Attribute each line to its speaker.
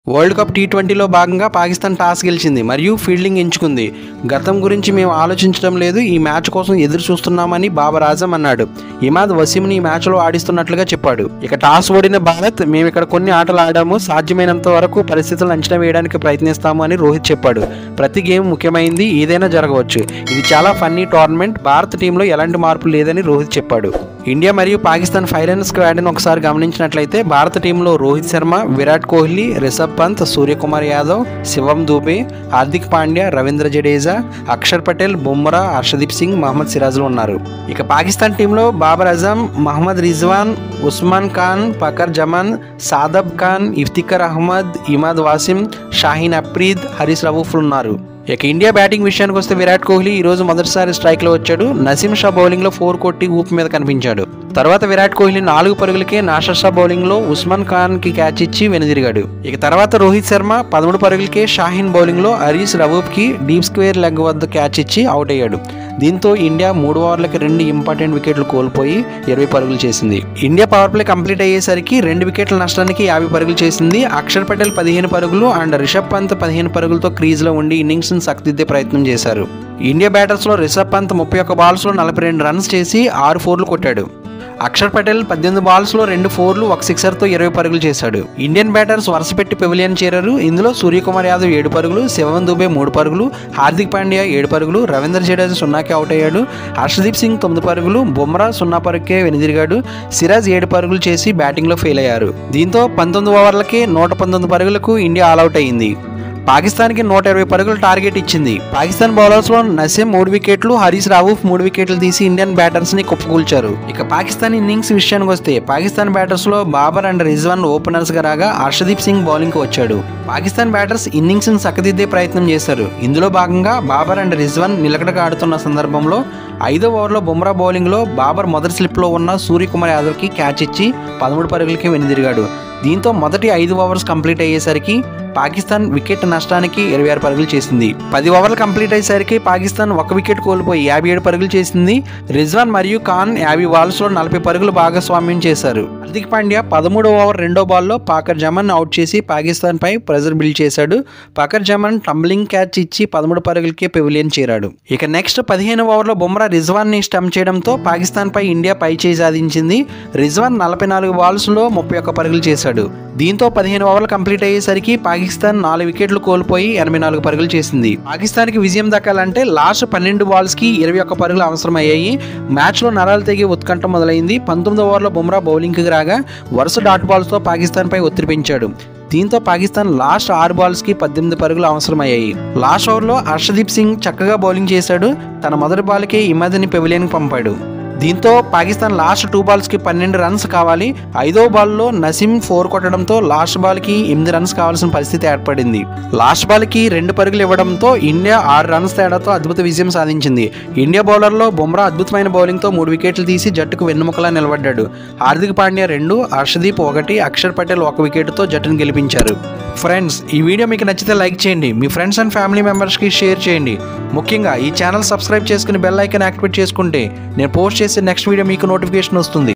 Speaker 1: World cup టీ20లో భాగంగా Pakistan toss గెలిచింది మరియు ఫీల్డింగ్ ఎంచుకుంది. గతం గురించి మేము ఆలోచించడం లేదు, ఈ మ్యాచ్ కోసం ఎదురు చూస్తున్నామని బాబర్ ఆజం అన్నాడు. ఇమాద్ వసీంని ఈ మ్యాచ్లో ఆడిస్తున్నట్లుగా చెప్పాడు. ఇక టాస్ ఓడిన భారత్, మేము ఇక్కడ కొన్ని ఆటలు ఆడాము, సాధ్యమైనంత వరకు పరిస్థితులను అంచనా వేయడానికి ప్రయత్నిస్తాము అని రోహిత్ చెప్పాడు. ప్రతి గేమ్ ముఖ్యమైనది, ఏదైనా జరగవచ్చు. ఇది చాలా ఫన్నీ టోర్నమెంట్, భారత్ టీంలో ఎలాంటి మార్పు లేదని రోహిత్ చెప్పాడు. ఇండియా మరియు పాకిస్తాన్ ఫైనల్ స్క్వాడ్ను ఒకసారి గమనించినట్లయితే భారత టీంలో రోహిత్ శర్మ, విరాట్ కోహ్లీ, రిషబ్ పంత్, సూర్యకుమార్ యాదవ్, శివం దూబే, హార్దిక్ పాండ్యా, రవీంద్ర జడేజా, అక్షర్ పటేల్, బుమ్రా, హర్షదీప్ సింగ్, మహమ్మద్ సిరాజ్లు ఉన్నారు. ఇక పాకిస్తాన్ టీంలో బాబర్ అజమ్, మహమ్మద్ రిజ్వాన్, ఉస్మాన్ ఖాన్, ఫకర్ జమాన్, సాదబ్ ఖాన్, ఇఫ్తిఖర్ అహ్మద్, ఇమాద్ వాసిం, షాహీన్ అఫ్రీద్, హరీష్ రవూఫ్లు ఉన్నారు. ఇక ఇండియా బ్యాటింగ్ విషయానికి వస్తే విరాట్ కోహ్లీ ఈరోజు మొదటిసారి స్ట్రైక్లో వచ్చాడు. నసీం షా బౌలింగ్లో 4 కొట్టి ఊపు మీద కనిపించాడు. తర్వాత విరాట్ కోహ్లీ 4 పరుగులకే నాషర్ షా బౌలింగ్లో ఉస్మాన్ ఖాన్కి క్యాచ్ ఇచ్చి వెనుదిరిగాడు. ఇక తర్వాత రోహిత్ శర్మ 13 పరుగులకే షాహీన్ బౌలింగ్లో హరీష్ రవూఫ్కి డీప్ స్క్వేర్ లెగ్ వద్ద క్యాచ్ ఇచ్చి అవుట్ అయ్యాడు. దీంతో ఇండియా 3 ఓవర్లకి 2 ఇంపార్టెంట్ వికెట్లు కోల్పోయి 20 పరుగులు చేసింది. ఇండియా పవర్ ప్లే కంప్లీట్ అయ్యేసరికి 2 వికెట్ల నష్టానికి 50 పరుగులు చేసింది. అక్షర్ పటేల్ 15 పరుగులు అండ్ రిషబ్ పంత్ 15 పరుగులతో క్రీజ్లో ఉండి ఇన్నింగ్స్ను సరిదిద్దే ప్రయత్నం చేశారు. ఇండియా బ్యాటర్స్లో రిషబ్ పంత్ 31 బాల్స్లో 42 రన్స్ చేసి 6 ఫోర్లు కొట్టాడు. అక్షర్ పటేల్ 18 బాల్స్లో 2 ఫోర్లు, 1 సిక్సర్తో 20 పరుగులు చేశాడు. ఇండియన్ బ్యాటర్స్ వరుసపెట్టి పెవిలియన్ చేరారు. ఇందులో సూర్యకుమార్ యాదవ్ 7 పరుగులు, శివం దూబే 3 పరుగులు, హార్దిక్ పాండ్యా 7 పరుగులు, రవీంద్ర జడేజా 0కి అవుట్ అయ్యాడు. హర్షదీప్ సింగ్ 9 పరుగులు, బుమ్రా 0 పరుగుకే వెనుదిరిగాడు. సిరాజ్ 7 పరుగులు చేసి బ్యాటింగ్లో ఫెయిల్ అయ్యారు. దీంతో 19 ఓవర్లకే 119 పరుగులకు ఇండియా ఆల్అవుట్ అయింది. పాకిస్తాన్కి 120 పరుగులు టార్గెట్ ఇచ్చింది. పాకిస్తాన్ బౌలర్స్లో నసీం 3 వికెట్లు, హరీష్ రావూఫ్ 3 వికెట్లు తీసి ఇండియన్ బ్యాటర్స్ని కుప్పకూల్చారు. ఇక పాకిస్తాన్ ఇన్నింగ్స్ విషయానికి వస్తే పాకిస్తాన్ బ్యాటర్స్లో బాబర్ అండ్ రిజ్వాన్ ఓపెనర్స్గా రాగా హర్షదీప్ సింగ్ బౌలింగ్కి వచ్చాడు. పాకిస్తాన్ బ్యాటర్స్ ఇన్నింగ్స్ని చక్కదిద్దే ప్రయత్నం చేశారు. ఇందులో భాగంగా బాబర్ అండ్ రిజ్వాన్ నిలకడగా ఆడుతున్న సందర్భంలో 5వ ఓవర్లో బుమ్రా బౌలింగ్లో బాబర్ మొదటి స్లిప్లో ఉన్న సూర్యకుమార్ యాదవ్కి క్యాచ్ ఇచ్చి 13 పరుగులకి వెనుదిరిగాడు. దీంతో మొదటి 5 ఓవర్స్ కంప్లీట్ అయ్యేసరికి పాకిస్తాన్ వికెట్ నష్టానికి 26 పరుగులు చేసింది. 10 ఓవర్లు కంప్లీట్ అయ్యేసరికి పాకిస్తాన్ 1 వికెట్ కోల్పోయి 57 పరుగులు చేసింది. రిజ్వాన్ మరియు ఖాన్ 50 బాల్స్లో 40 పరుగులు భాగస్వామ్యం చేశారు. హార్దిక్ పాండ్యా 13వ ఓవర్ 2వ బాల్లో ఫకర్ జమాన్ అవుట్ చేసి పాకిస్తాన్పై ప్రెజర్ బిల్డ్ చేశాడు. ఫకర్ జమాన్ టంబ్లింగ్ క్యాచ్ ఇచ్చి 13 పరుగులకే పెవిలియన్ చేరాడు. ఇక నెక్స్ట్ 15వ ఓవర్లో బుమ్రా రిజ్వాన్ని స్టంప్ చేయడంతో పాకిస్తాన్పై ఇండియా పై చేయి సాధించింది. రిజ్వాన్ 44 బాల్స్లో 31 పరుగులు చేశాడు. దీంతో 15 ఓవర్లు కంప్లీట్ అయ్యేసరికి పాకిస్తాన్ 4 వికెట్లు కోల్పోయి 84 పరుగులు చేసింది. పాకిస్తాన్కి విజయం దక్కాలంటే లాస్ట్ 12 బాల్స్కి 21 పరుగులు అవసరమయ్యాయి. మ్యాచ్లో నరాలు తెగి ఉత్కంఠ మొదలైంది. 19వ ఓవర్లో బుమ్రా బౌలింగ్కి రాగా వరుస డాట్ బాల్స్తో పాకిస్తాన్పై ఒత్తిడి పెంచాడు. దీంతో పాకిస్తాన్ లాస్ట్ 6 బాల్స్కి 18 పరుగులు అవసరమయ్యాయి. లాస్ట్ ఓవర్లో హర్షదీప్ సింగ్ చక్కగా బౌలింగ్ చేశాడు. తన మొదటి బాల్కే ఇమాద్ని పెవిలియన్కి పంపాడు. దీంతో పాకిస్తాన్ లాస్ట్ 2 బాల్స్కి 12 రన్స్ కావాలి. 5వ బాల్లో నసీం 4 కొట్టడంతో లాస్ట్ బాల్కి 8 రన్స్ కావాల్సిన పరిస్థితి ఏర్పడింది. లాస్ట్ బాల్కి 2 పరుగులు ఇవ్వడంతో ఇండియా 6 రన్స్ తేడాతో అద్భుత విజయం సాధించింది. ఇండియా బౌలర్లో బుమ్రా అద్భుతమైన బౌలింగ్తో 3 వికెట్లు తీసి జట్టుకు వెన్నెముకలా నిలబడ్డాడు. హార్దిక్ పాండ్యా 2, హర్షదీప్ 1, అక్షర్ పటేల్ 1 వికెట్తో జట్టును గెలిపించారు. ఫ్రెండ్స్, ఈ వీడియో మీకు నచ్చితే లైక్ చేయండి, మీ ఫ్రెండ్స్ అండ్ ఫ్యామిలీ మెంబర్స్కి షేర్ చేయండి. ముఖ్యంగా ఈ ఛానల్ సబ్స్క్రైబ్ చేసుకుని బెల్ ఐకాన్ యాక్టివేట్ చేసుకుంటే నేను పోస్ట్ చేసే నెక్స్ట్ వీడియో మీకు నోటిఫికేషన్ వస్తుంది.